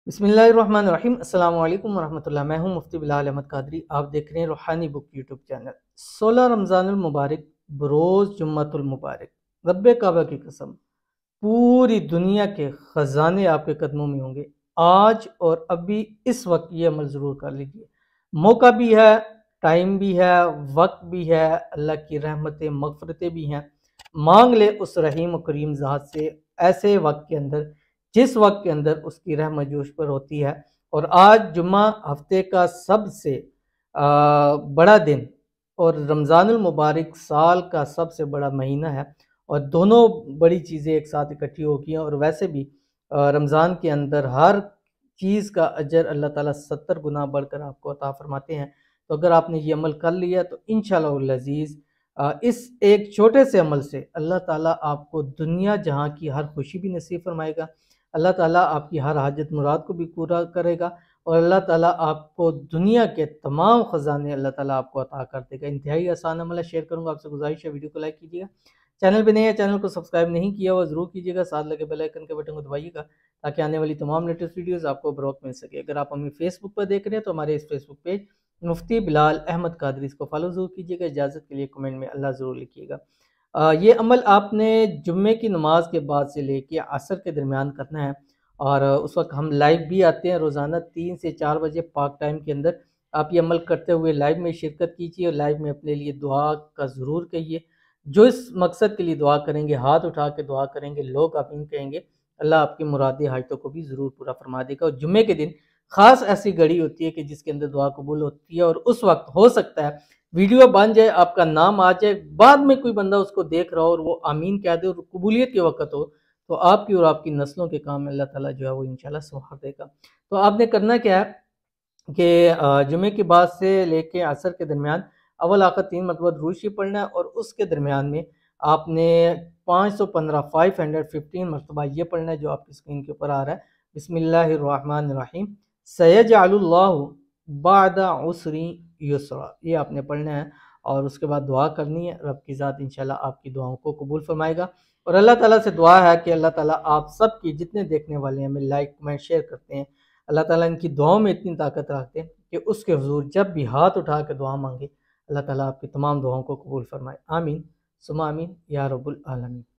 बिस्मिल्लाहिर्रहमानिर्रहीम। अस्सलाम वालेकुम वरहमतुल्लाह। मैं हूं मुफ्ती बिलाल अहमद कादरी। आप देख रहे हैं रूहानी बुक यूट्यूब चैनल। 16 रमज़ानुल मुबारक बरोज़ जुम्मतुल मुबारक। रब्बे काबा की कसम, पूरी दुनिया के ख़जाने आपके कदमों में होंगे। आज और अभी इस वक्त ये अमल ज़रूर कर लीजिए। मौका भी है, टाइम भी है, वक्त भी है, अल्लाह की रहमतें मग़फ़िरतें भी हैं। मांग ले उस रहीम करीम ज़ात से ऐसे वक्त के अंदर जिस वक्त के अंदर उसकी रहमत जोश पर होती है। और आज जुम्मा हफ्ते का सबसे बड़ा दिन और रमज़ानुल मुबारक साल का सबसे बड़ा महीना है। और दोनों बड़ी चीज़ें एक साथ इकट्ठी हो गई हैं। और वैसे भी रमज़ान के अंदर हर चीज़ का अजर अल्लाह ताला 70 गुना बढ़कर आपको अता फरमाते हैं। तो अगर आपने ये अमल कर लिया तो इंशाअल्लाह अज़ीज़ इस एक छोटे से अमल से अल्लाह ताला आपको दुनिया जहाँ की हर खुशी भी नसीब फरमाएगा। अल्लाह ताला आपकी हर हाजत मुराद को भी पूरा करेगा। और अल्लाह ताला आपको दुनिया के तमाम ख़जाने अल्लाह ताला आपको अता कर देगा। इंतहाई आसान अमल है, शेयर करूँगा आपसे गुजारिश है, वीडियो को लाइक कीजिएगा। चैनल पे नए हैं, चैनल को सब्सक्राइब नहीं किया हुआ ज़रूर कीजिएगा। साथ लगे बेल आइकन के बटन को दबाइएगा ताकि आने वाली तमाम लेटेस्ट वीडियोज़ आपको बर वक्त मिल सके। अगर आप हमें फेसबुक पर देख रहे हैं तो हमारे इस फेसबुक पेज मुफ्ती बिलाल अहमद कादरी इसको फॉलो ज़रूर कीजिएगा। इजाज़त के लिए कमेंट में अल्लाह ज़रूर लिखिएगा। ये अमल आपने जुम्मे की नमाज के बाद से लेके असर के दरमियान करना है। और उस वक्त हम लाइव भी आते हैं रोज़ाना 3 से 4 बजे पाक टाइम के अंदर। आप ये अमल करते हुए लाइव में शिरकत कीजिए और लाइव में अपने लिए दुआ का ज़रूर कहिए। जो इस मकसद के लिए दुआ करेंगे, हाथ उठा के दुआ करेंगे, लोग आमीन कहेंगे, अल्लाह आपकी मुरादी हाजतों को भी ज़रूर पूरा फरमा देगा। और जुम्मे के दिन ख़ास ऐसी घड़ी होती है कि जिसके अंदर दुआ कबूल होती है। और उस वक्त हो सकता है वीडियो बन जाए, आपका नाम आ जाए, बाद में कोई बंदा उसको देख रहा हो और वो आमीन कह दे और कबूलियत के वक्त हो, तो आपकी और आपकी नस्लों के काम में अल्लाह ताला जो है वो इंशाल्लाह संवार देगा। तो आपने करना क्या है कि जुमे की बाद से लेके असर के दरमियान अव्वल आखिर 3 मरतबा दुरूद शरीफ पढ़ना है। और उसके दरमियान में आपने 515 515 मरतबा ये पढ़ना है जो आपकी स्क्रीन के ऊपर आ रहा है। बिस्मिल्लाहिर्रहमानिर्रहीम सयजअलुल्लाहु बादा उसरी युसरा, ये आपने पढ़ना है। और उसके बाद दुआ करनी है। रब की ज़ात इंशाल्लाह आपकी दुआओं को कबूल फरमाएगा। और अल्लाह ताला से दुआ है कि अल्लाह ताला आप सब की जितने देखने वाले हैं, हमें लाइक कमेंट शेयर करते हैं, अल्लाह ताला इनकी दुआओं में इतनी ताकत रखते हैं कि उसके हुजूर जब भी हाथ उठा के दुआ मांगे अल्लाह ताला आपकी तमाम दुआओं को कबूल फरमाए। आमीन सुमा आमीन या रब्बुल आलमीन।